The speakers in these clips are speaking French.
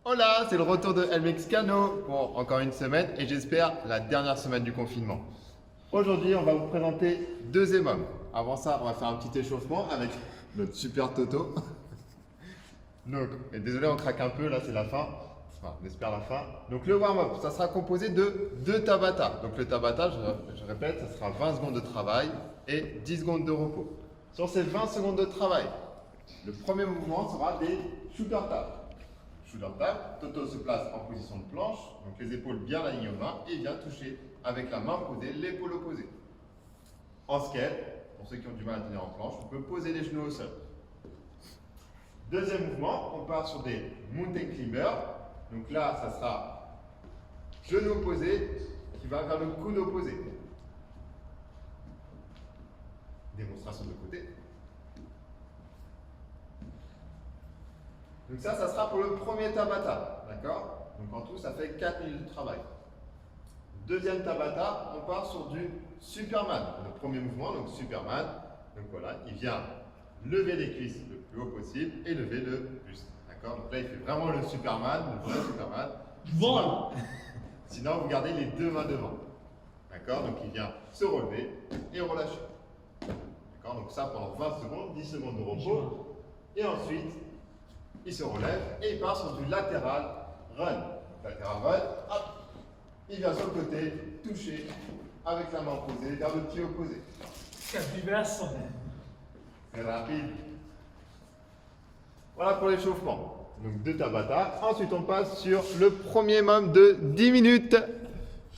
Hola, c'est le retour de El Mexicano pour encore une semaine et j'espère la dernière semaine du confinement. Aujourd'hui, on va vous présenter deux EMOM. Avant ça, on va faire un petit échauffement avec notre super Toto. Donc, désolé, on craque un peu, là c'est la fin. Enfin, on espère la fin. Donc le warm-up, ça sera composé de deux Tabata. Donc le Tabata, je répète, ça sera 20 secondes de travail et 10 secondes de repos. Sur ces 20 secondes de travail, le premier mouvement sera des shooter taps. Shooter tap, Toto se place en position de planche, donc les épaules bien alignées aux mains et vient toucher avec la main posée l'épaule opposée. En skate, pour ceux qui ont du mal à tenir en planche, on peut poser les genoux au sol. Deuxième mouvement, on part sur des mountain climbers. Donc là, ça sera genou opposé qui va vers le coude opposé. Démonstration de côté. Donc ça sera pour le premier Tabata, d'accord? Donc en tout, ça fait 4 minutes de travail. Deuxième Tabata, on part sur du Superman. Le premier mouvement, donc Superman. Donc voilà, il vient lever les cuisses le plus haut possible et lever le buste. D'accord? Donc là, il fait vraiment le Superman, le vrai Superman. Sinon, vous gardez les deux mains devant. D'accord? Donc il vient se relever et relâcher. D'accord? Donc ça pendant 20 secondes, 10 secondes de repos. Et ensuite, il se relève et il part sur du latéral run. Donc, latéral run, hop, il vient sur le côté, toucher avec la main opposée vers le pied opposé. Capiverso. C'est rapide. Voilà pour l'échauffement. Donc deux Tabata. Ensuite, on passe sur le premier MOM de 10 minutes.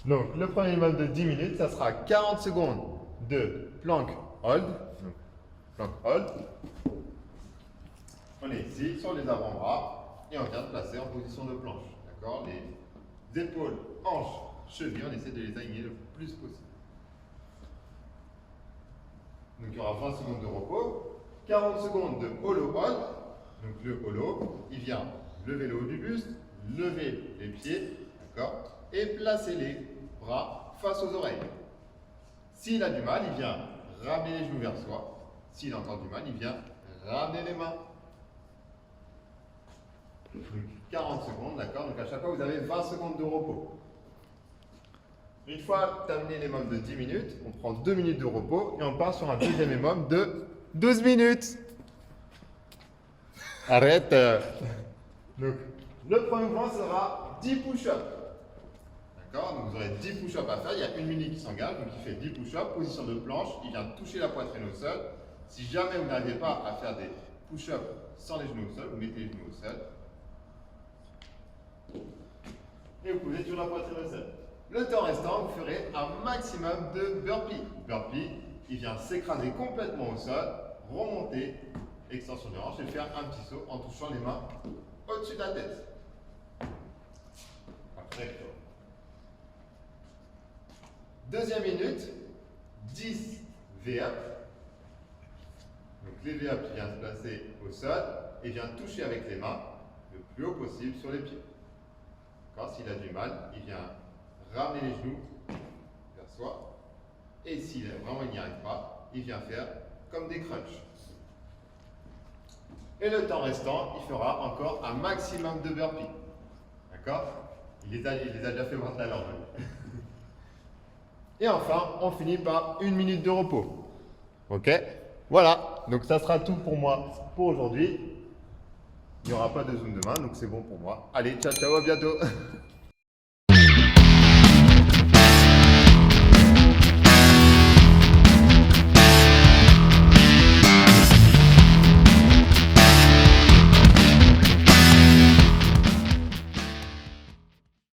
Donc le premier MOM de 10 minutes, ça sera 40 secondes de plank hold. Donc, plank hold. On est ici sur les avant-bras et on vient de placer en position de planche. D'accord? Les épaules, hanches, chevilles, on essaie de les aligner le plus possible. Donc il y aura 20 secondes de repos, 40 secondes de hollow hold. Donc le hollow, il vient lever le haut du buste, lever les pieds, d'accord? Et placer les bras face aux oreilles. S'il a du mal, il vient ramener les genoux vers soi. S'il a encore du mal, il vient ramener les mains. Donc 40 secondes, d'accord? Donc à chaque fois, vous avez 20 secondes de repos. Une fois terminé les MOM de 10 minutes, on prend 2 minutes de repos et on part sur un deuxième MOM de 12 minutes. Arrête. Donc, le premier mouvement sera 10 push-ups. D'accord? Donc vous aurez 10 push-ups à faire. Il y a une minute qui s'engage, donc il fait 10 push-ups, position de planche. Il vient toucher la poitrine au sol. Si jamais vous n'arrivez pas à faire des push-ups sans les genoux au sol, vous mettez les genoux au sol. Et vous posez sur la poitrine au sol. Le temps restant, vous ferez un maximum de burpees. Burpee, il vient s'écraser complètement au sol, remonter, extension de hanche et faire un petit saut en touchant les mains au-dessus de la tête. Après, deuxième minute, 10 V-up. Donc les V-up qui viennent se placer au sol et vient toucher avec les mains le plus haut possible sur les pieds. S'il a du mal, il vient ramener les genoux vers soi. Et si vraiment il n'y arrive pas, il vient faire comme des crunchs. Et le temps restant, il fera encore un maximum de burpees. D'accord? Il les a déjà fait voir tout à l'heure. Et enfin, on finit par 1 minute de repos. Ok? Voilà. Donc ça sera tout pour moi pour aujourd'hui. Il n'y aura pas de zoom demain, donc c'est bon pour moi. Allez, ciao, ciao, à bientôt.